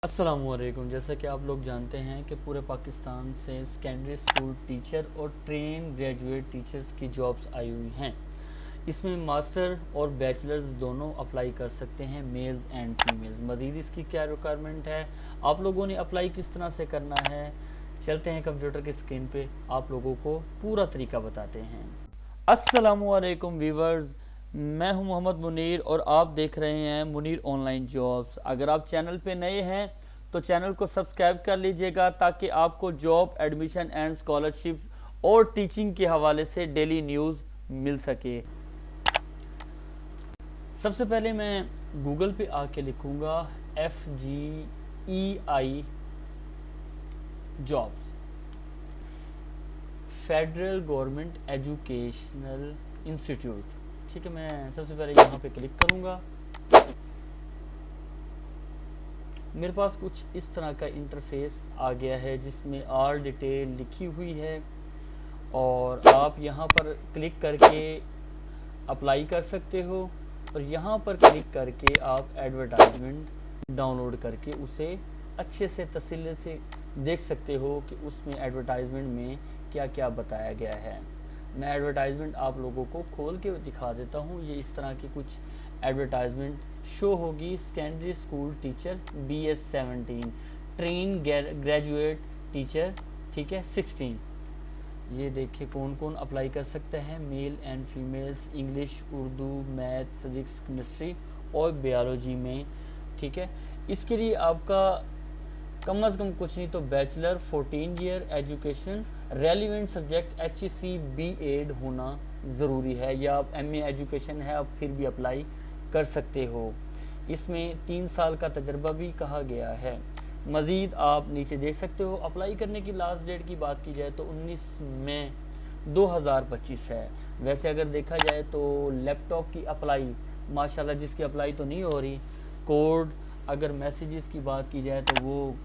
अस्सलामुअलैकुम। जैसा कि आप लोग जानते हैं कि पूरे पाकिस्तान से सेकेंडरी स्कूल टीचर और ट्रेन ग्रेजुएट टीचर्स की जॉब्स आई हुई हैं। इसमें मास्टर और बैचलर्स दोनों अप्लाई कर सकते हैं, मेल्स एंड फीमेल्स। मज़ीद इसकी क्या रिक्वायरमेंट है, आप लोगों ने अप्लाई किस तरह से करना है, चलते हैं कंप्यूटर की स्क्रीन पे आप लोगों को पूरा तरीका बताते हैं। अस्सलामुअलैकुम व्यूवर्स, मैं हूं मोहम्मद मुनीर और आप देख रहे हैं मुनीर ऑनलाइन जॉब्स। अगर आप चैनल पे नए हैं तो चैनल को सब्सक्राइब कर लीजिएगा ताकि आपको जॉब, एडमिशन एंड स्कॉलरशिप और टीचिंग के हवाले से डेली न्यूज़ मिल सके। सबसे पहले मैं गूगल पे आके लिखूंगा FGEI jobs, federal government educational institute. ठीक है, मैं सबसे पहले यहाँ पे क्लिक करूँगा। मेरे पास कुछ इस तरह का इंटरफेस आ गया है जिसमें ऑल डिटेल लिखी हुई है और आप यहाँ पर क्लिक करके अप्लाई कर सकते हो और यहाँ पर क्लिक करके आप एडवर्टाइजमेंट डाउनलोड करके उसे अच्छे से तसल्ली से देख सकते हो कि उसमें एडवर्टाइजमेंट में क्या क्या बताया गया है। मैं एडवर्टाइजमेंट आप लोगों को खोल के दिखा देता हूँ। ये इस तरह की कुछ एडवर्टाइजमेंट शो होगी। Secondary school teacher BS17, train graduate teacher, ठीक है, 16। ये देखिए कौन कौन अप्लाई कर सकते हैं, male and females, English, Urdu, math, physics, chemistry और बायोलॉजी में। ठीक है, इसके लिए आपका कम से कम कुछ नहीं तो bachelor, 14 year education, relevant subject HEC B.Ed होना ज़रूरी है, या आप MA एजुकेशन है आप फिर भी अप्लाई कर सकते हो। इसमें 3 साल का तजर्बा भी कहा गया है। मज़ीद आप नीचे देख सकते हो। अप्लाई करने की लास्ट डेट की बात की जाए तो 19 मई 2025 है। वैसे अगर देखा जाए तो लैपटॉप की अप्लाई माशाल्लाह जिसकी अप्लाई तो नहीं हो रही। कोड, अगर मैसेजेस की बात की जाए तो वो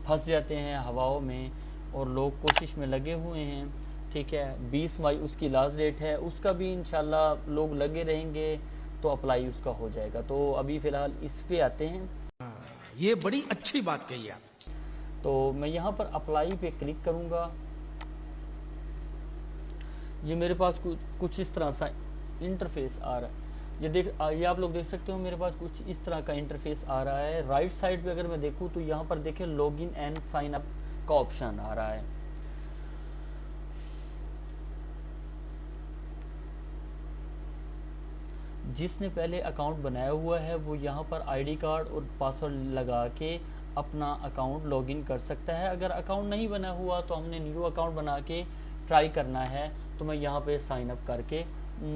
फंस जाते हैं हवाओं में और लोग कोशिश में लगे हुए हैं। ठीक है, 20 मई उसकी लास्ट डेट है, उसका भी इंशाल्लाह लोग लगे रहेंगे तो अप्लाई उसका हो जाएगा। तो अभी फ़िलहाल इस पे आते हैं। ये बड़ी अच्छी बात कही आप। तो मैं यहाँ पर अप्लाई पे क्लिक करूँगा। ये मेरे पास कुछ इस तरह सा इंटरफेस आ रहा है। ये आप लोग देख सकते हो, मेरे पास कुछ इस तरह का इंटरफेस आ रहा है। राइट साइड पे अगर मैं देखूँ तो यहाँ पर देखें लॉगिन एंड साइन अप का ऑप्शन आ रहा है। जिसने पहले अकाउंट बनाया हुआ है वो यहाँ पर आईडी कार्ड और पासवर्ड लगा के अपना अकाउंट लॉगिन कर सकता है। अगर अकाउंट नहीं बना हुआ तो हमने न्यू अकाउंट बना के ट्राई करना है। तो मैं यहाँ पे साइन अप करके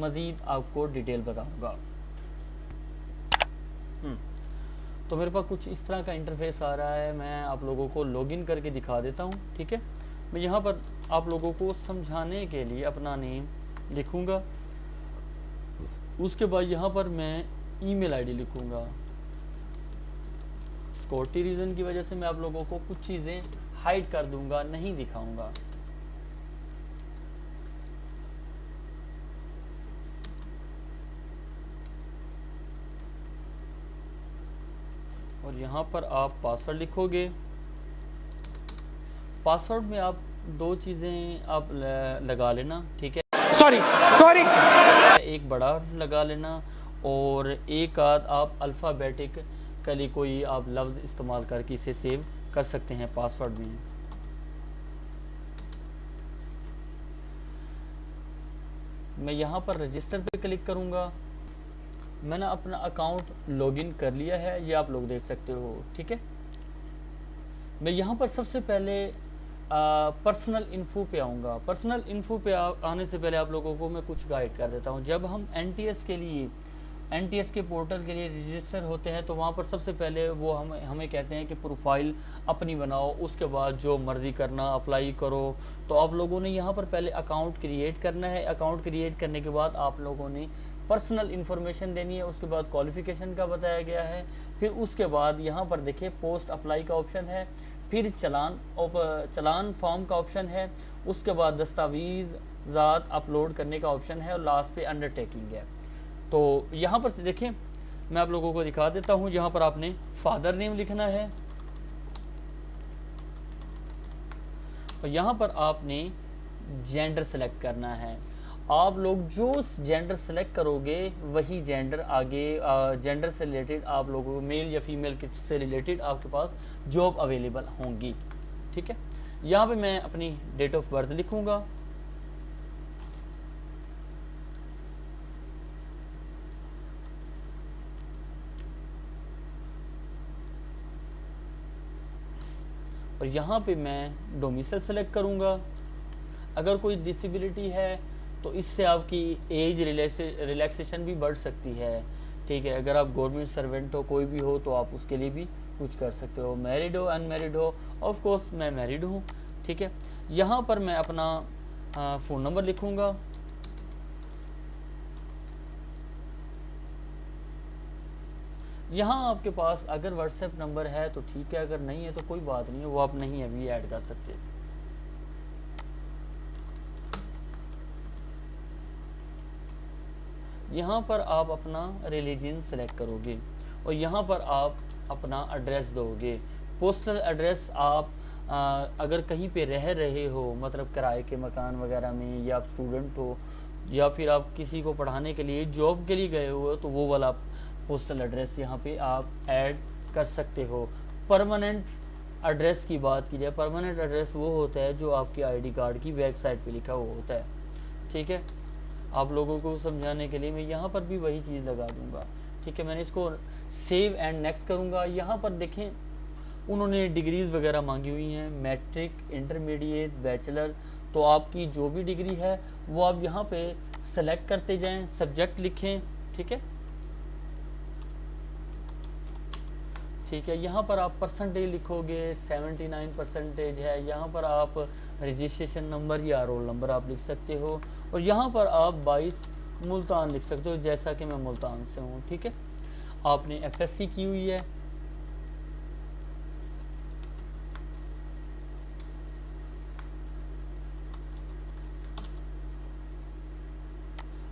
मज़ीद आपको डिटेल बताऊँगा। तो मेरे पास कुछ इस तरह का इंटरफेस आ रहा है। मैं आप लोगों को लॉगिन करके दिखा देता हूँ। ठीक है, मैं यहाँ पर आप लोगों को समझाने के लिए अपना नेम लिखूँगा। उसके बाद यहाँ पर मैं ईमेल आईडी लिखूँगा। सिक्योरिटी रीज़न की वजह से मैं आप लोगों को कुछ चीज़ें हाइड कर दूंगा, नहीं दिखाऊंगा। और यहाँ पर आप पासवर्ड लिखोगे। पासवर्ड में आप दो चीज़ें आप लगा लेना। ठीक है, सॉरी सॉरी, एक बड़ा लगा लेना और एक आध आप अल्फ़ाबेटिकली कोई आप लफ्ज़ इस्तेमाल करके इसे सेव कर सकते हैं पासवर्ड में। मैं यहाँ पर रजिस्टर पे क्लिक करूँगा। मैंने अपना अकाउंट लॉगिन कर लिया है, ये आप लोग देख सकते हो। ठीक है, मैं यहाँ पर सबसे पहले पर्सनल इन्फो पे आऊँगा। पर्सनल इन्फो पे आने से पहले आप लोगों को मैं कुछ गाइड कर देता हूँ। जब हम NTS के लिए, NTS के पोर्टल के लिए रजिस्टर होते हैं तो वहाँ पर सबसे पहले वो हमें कहते हैं कि प्रोफाइल अपनी बनाओ, उसके बाद जो मर्ज़ी करना अप्लाई करो। तो आप लोगों ने यहाँ पर पहले अकाउंट क्रिएट करना है। अकाउंट क्रिएट करने के बाद आप लोगों ने पर्सनल इन्फॉर्मेशन देनी है। उसके बाद क्वालिफ़िकेशन का बताया गया है। फिर उसके बाद यहाँ पर देखिए पोस्ट अप्लाई का ऑप्शन है, फिर चलान फॉर्म का ऑप्शन है, उसके बाद दस्तावेज़ात अपलोड करने का ऑप्शन है और लास्ट पे अंडरटेकिंग है। तो यहाँ पर देखें मैं आप लोगों को दिखा देता हूँ। यहाँ पर आपने फादर नेम लिखना है, और यहाँ पर आपने जेंडर सेलेक्ट करना है। आप लोग जो जेंडर सेलेक्ट करोगे वही जेंडर आगे जेंडर से रिलेटेड आप लोगों को मेल या फीमेल से रिलेटेड आपके पास जॉब अवेलेबल होंगी। ठीक है, यहाँ पे मैं अपनी डेट ऑफ बर्थ लिखूँगा। और यहाँ पे मैं डोमिसाइल सेलेक्ट करूँगा। अगर कोई डिसेबिलिटी है तो इससे आपकी एज रिलैक्सेशन भी बढ़ सकती है। ठीक है, अगर आप गवर्नमेंट सर्वेंट हो, कोई भी हो, तो आप उसके लिए भी कुछ कर सकते हो। मैरिड हो, अनमैरिड हो, ऑफ कोर्स मैं मैरिड हूँ। ठीक है, यहाँ पर मैं अपना फ़ोन नंबर लिखूँगा। यहाँ आपके पास अगर व्हाट्सएप नंबर है तो ठीक है, अगर नहीं है तो कोई बात नहीं है, वो आप नहीं अभी ऐड कर सकते। यहाँ पर आप अपना रिलीजन सेलेक्ट करोगे और यहाँ पर आप अपना एड्रेस दोगे। पोस्टल एड्रेस आप अगर कहीं पे रह रहे हो, मतलब किराए के मकान वगैरह में, या आप स्टूडेंट हो, या फिर आप किसी को पढ़ाने के लिए जॉब के लिए गए हो, तो वो वाला पोस्टल एड्रेस यहाँ पे आप ऐड कर सकते हो। परमानेंट एड्रेस की बात की जाए, परमानेंट एड्रेस वो होता है जो आपकी आईडी कार्ड की बैक साइड पे लिखा हुआ होता है। ठीक है, आप लोगों को समझाने के लिए मैं यहाँ पर भी वही चीज़ लगा दूंगा। ठीक है, मैंने इसको सेव एंड नेक्स्ट करूँगा। यहाँ पर देखें उन्होंने डिग्रीज़ वगैरह मांगी हुई हैं, मैट्रिक, इंटरमीडिएट, बैचलर। तो आपकी जो भी डिग्री है वो आप यहाँ पे सेलेक्ट करते जाएं, सब्जेक्ट लिखें। ठीक है, ठीक है, यहाँ पर आप परसेंटेज लिखोगे, 79% है। यहाँ पर आप रजिस्ट्रेशन नंबर या रोल नंबर आप लिख सकते हो और यहाँ पर आप 22 मुल्तान लिख सकते हो, जैसा कि मैं मुल्तान से हूँ। ठीक है, आपने एफएससी की हुई है।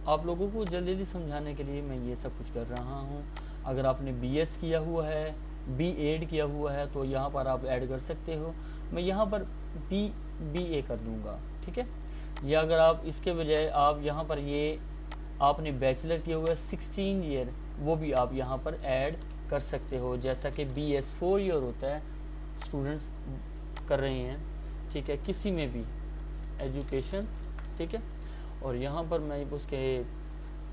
आप लोगों को जल्दी जल्दी समझाने के लिए मैं ये सब कुछ कर रहा हूँ। अगर आपने बीएस किया हुआ है, बीएड किया हुआ है, तो यहाँ पर आप ऐड कर सकते हो। मैं यहाँ पर बीए कर दूँगा। ठीक है, या अगर आप इसके बजाय आप यहाँ पर ये आपने बैचलर किया हुआ है 16 ईयर, वो भी आप यहाँ पर ऐड कर सकते हो। जैसा कि बीएस 4 ईयर होता है, स्टूडेंट्स कर रहे हैं। ठीक है, किसी में भी एजुकेशन। ठीक है, और यहाँ पर मैं उसके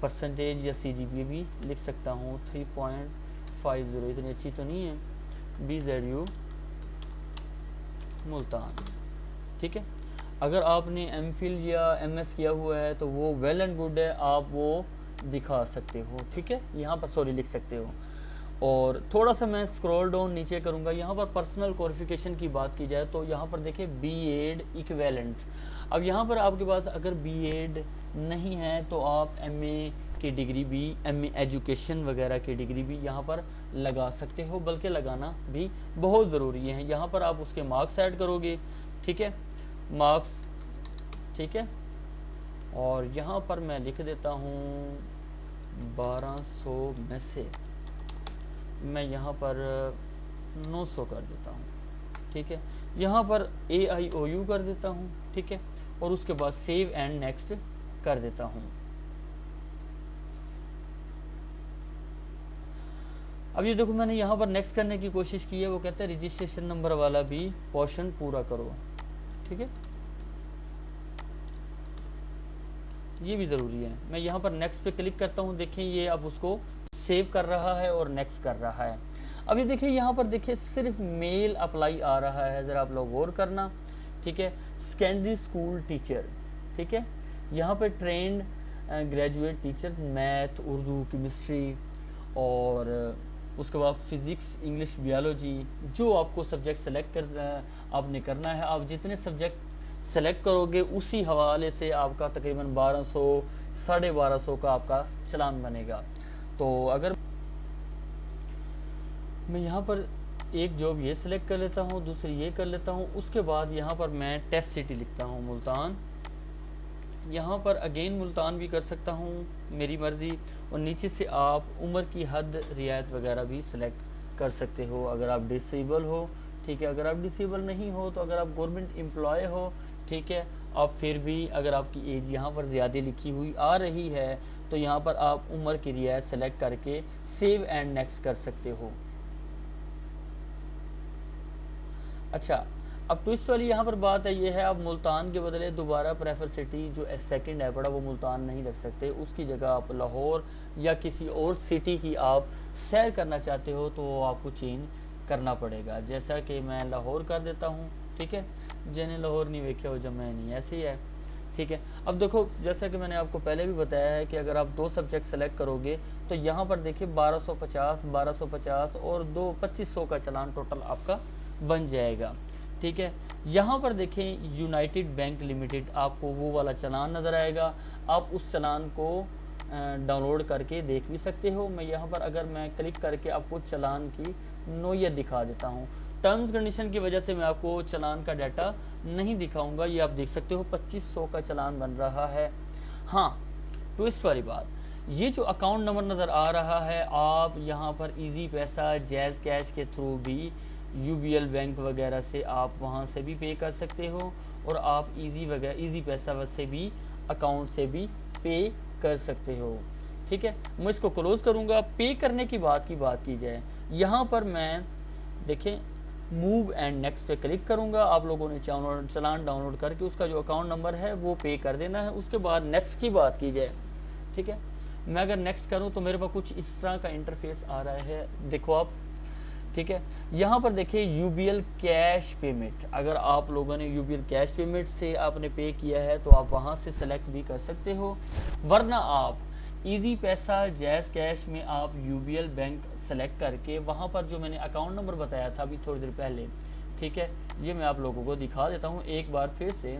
परसेंटेज या सीजीपीए भी लिख सकता हूँ। 3.50, इतनी अच्छी तो नहीं है। BZU मुल्तान। ठीक है, अगर आपने एमफिल या एमएस किया हुआ है तो वो वेल एंड गुड है, आप वो दिखा सकते हो। ठीक है, यहाँ पर सॉरी लिख सकते हो। और थोड़ा सा मैं स्क्रॉल डाउन नीचे करूँगा। यहाँ पर पर्सनल क्वालिफिकेशन की बात की जाए तो यहाँ पर देखिए बीएड इक्विवेलेंट। अब यहाँ पर आपके पास अगर बीएड नहीं है तो आप एमए की डिग्री भी, एमए एजुकेशन वगैरह की डिग्री भी यहाँ पर लगा सकते हो, बल्कि लगाना भी बहुत ज़रूरी है। यहाँ पर आप उसके मार्क्स ऐड करोगे। ठीक है, मार्क्स। ठीक है, और यहाँ पर मैं लिख देता हूँ 1200 में से मैं यहाँ पर 900 कर देता हूँ। ठीक है, यहाँ पर AIOU कर देता हूँ। ठीक है, और उसके बाद सेव एंड नेक्स्ट कर देता हूँ। अब ये देखो मैंने यहाँ पर नेक्स्ट करने की कोशिश की है, वो कहता है रजिस्ट्रेशन नंबर वाला भी पोर्शन पूरा करो। ठीक है, ये भी ज़रूरी है। मैं यहाँ पर नेक्स्ट पे क्लिक करता हूँ। देखें ये अब उसको सेव कर रहा है और नेक्स्ट कर रहा है। अब ये देखिए यहाँ पर देखिए सिर्फ मेल अप्लाई आ रहा है, ज़रा आप लोग गौर करना। ठीक है, सेकेंडरी स्कूल टीचर। ठीक है, यहाँ पर trained graduate teacher, math, Urdu, chemistry, और उसके बाद फिज़िक्स, इंग्लिश, बायोलॉजी, जो आपको सब्जेक्ट सेलेक्ट आपने करना है। आप जितने सब्जेक्ट सेलेक्ट करोगे उसी हवाले से आपका तकरीबन 1200 1250 का आपका चालान बनेगा। तो अगर मैं यहाँ पर एक जॉब ये सिलेक्ट कर लेता हूँ, दूसरी ये कर लेता हूँ, उसके बाद यहाँ पर मैं टेस्ट सिटी लिखता हूँ मुल्तान। यहाँ पर अगेन मुल्तान भी कर सकता हूँ, मेरी मर्ज़ी। और नीचे से आप उम्र की हद, रियायत वगैरह भी सिलेक्ट कर सकते हो। अगर आप डिसेबल हो ठीक है। अगर आप डिसेबल नहीं हो, तो अगर आप गवर्नमेंट एम्प्लॉय हो, ठीक है, आप फिर भी अगर आपकी एज यहाँ पर ज़्यादा लिखी हुई आ रही है तो यहाँ पर आप उम्र की रियायत सेलेक्ट करके सेव एंड नेक्स्ट कर सकते हो। अच्छा, अब ट्विस्ट वाली यहाँ पर बात है, ये है आप मुल्तान के बदले दोबारा प्रेफर सिटी जो सेकंड है पड़ा वो मुल्तान नहीं रख सकते, उसकी जगह आप लाहौर या किसी और सिटी की आप सैर करना चाहते हो तो वो आपको चेंज करना पड़ेगा। जैसा कि मैं लाहौर कर देता हूँ, ठीक है, जिन्हें लाहौर नहीं वेखे हो जब मैं नहीं, ऐसे ही है, ठीक है। अब देखो, जैसा कि मैंने आपको पहले भी बताया है कि अगर आप 2 सब्जेक्ट सेलेक्ट करोगे तो यहाँ पर देखिए 1250 और 2500 का चालान टोटल आपका बन जाएगा, ठीक है। यहाँ पर देखें यूनाइटेड बैंक लिमिटेड, आपको वो वाला चालान नज़र आएगा, आप उस चालान को डाउनलोड करके देख भी सकते हो। मैं यहाँ पर अगर मैं क्लिक करके आपको चालान की नोयत दिखा देता हूँ, टर्म्स कंडीशन की वजह से मैं आपको चालान का डाटा नहीं दिखाऊंगा, ये आप देख सकते हो 2500 का चालान बन रहा है। हाँ, ट्विस्ट वाली बात, ये जो अकाउंट नंबर नज़र आ रहा है, आप यहाँ पर इजी पैसा, जैज़ कैश के थ्रू भी यूबीएल बैंक वगैरह से आप वहाँ से भी पे कर सकते हो, और आप इजी पैसा से भी अकाउंट से भी पे कर सकते हो, ठीक है। मैं इसको क्लोज करूँगा। पे करने की बात की जाए, यहाँ पर मैं देखें मूव एंड नेक्स्ट पे क्लिक करूँगा। आप लोगों ने चालान डाउनलोड करके उसका जो अकाउंट नंबर है वो पे कर देना है। उसके बाद नेक्स्ट की बात की जाए, ठीक है, मैं अगर नेक्स्ट करूँ तो मेरे पास कुछ इस तरह का इंटरफेस आ रहा है, देखो आप, ठीक है। यहाँ पर देखिए यूबीएल कैश पेमेंट, अगर आप लोगों ने यूबीएल कैश पेमेंट से आपने पे किया है तो आप वहाँ से सेलेक्ट भी कर सकते हो, वरना आप इजी पैसा, जैज़ कैश में आप यूबीएल बैंक सेलेक्ट करके वहाँ पर जो मैंने अकाउंट नंबर बताया था अभी थोड़ी देर पहले, ठीक है, ये मैं आप लोगों को दिखा देता हूँ एक बार फिर से।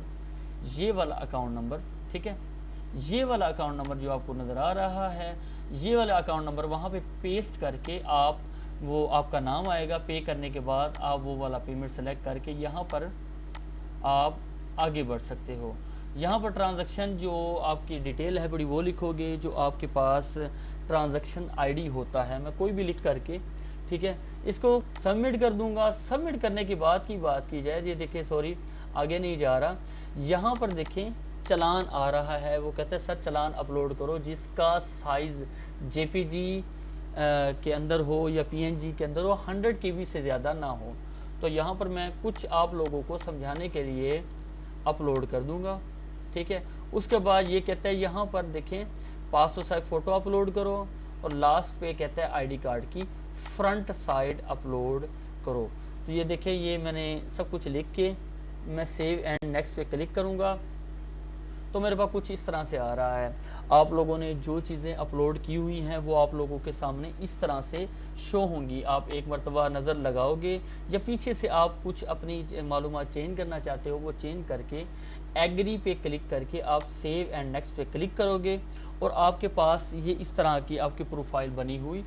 ये वाला अकाउंट नंबर, ठीक है, ये वाला अकाउंट नंबर जो आपको नज़र आ रहा है, ये वाला अकाउंट नंबर वहाँ पे पेस्ट करके आप, वो आपका नाम आएगा, पे करने के बाद आप वो वाला पेमेंट सेलेक्ट करके यहाँ पर आप आगे बढ़ सकते हो। यहाँ पर ट्रांजैक्शन जो आपकी डिटेल है बड़ी वो लिखोगे, जो आपके पास ट्रांजैक्शन आईडी होता है, मैं कोई भी लिख करके, ठीक है, इसको सबमिट कर दूंगा। सबमिट करने की बात की जाए, ये देखिए, सॉरी आगे नहीं जा रहा, यहाँ पर देखें चालान आ रहा है, वो कहते हैं सर चालान अपलोड करो जिसका साइज़ जेपीजी के अंदर हो या पीएनजी के अंदर हो, 100 KB से ज़्यादा ना हो। तो यहाँ पर मैं कुछ आप लोगों को समझाने के लिए अपलोड कर दूंगा, ठीक है। उसके बाद ये कहता है यहाँ पर देखें पासपोर्ट साइज फ़ोटो अपलोड करो, और लास्ट पे कहता है आईडी कार्ड की फ्रंट साइड अपलोड करो। तो ये देखें, ये मैंने सब कुछ लिख के मैं सेव एंड नेक्स्ट पे क्लिक करूँगा तो मेरे पास कुछ इस तरह से आ रहा है। आप लोगों ने जो चीज़ें अपलोड की हुई हैं वो आप लोगों के सामने इस तरह से शो होंगी। आप एक मरतबा नज़र लगाओगे, या पीछे से आप कुछ अपनी मालूमात चेंज करना चाहते हो वो चेंज करके एग्री पे क्लिक करके आप सेव एंड नेक्स्ट पे क्लिक करोगे, और आपके पास ये इस तरह की आपकी प्रोफाइल बनी हुई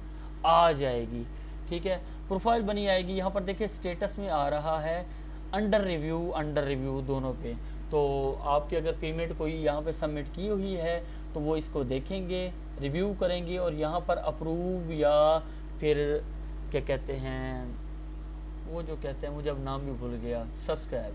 आ जाएगी, ठीक है। प्रोफाइल बनी आएगी, यहाँ पर देखिए स्टेटस में आ रहा है अंडर रिव्यू दोनों पे। तो आपकी अगर पेमेंट कोई यहाँ पे सबमिट की हुई है तो वो इसको देखेंगे, रिव्यू करेंगे, और यहाँ पर अप्रूव या फिर क्या कहते हैं, वो जो कहते हैं, मुझे अब नाम भी भूल गया, सब्सक्राइब,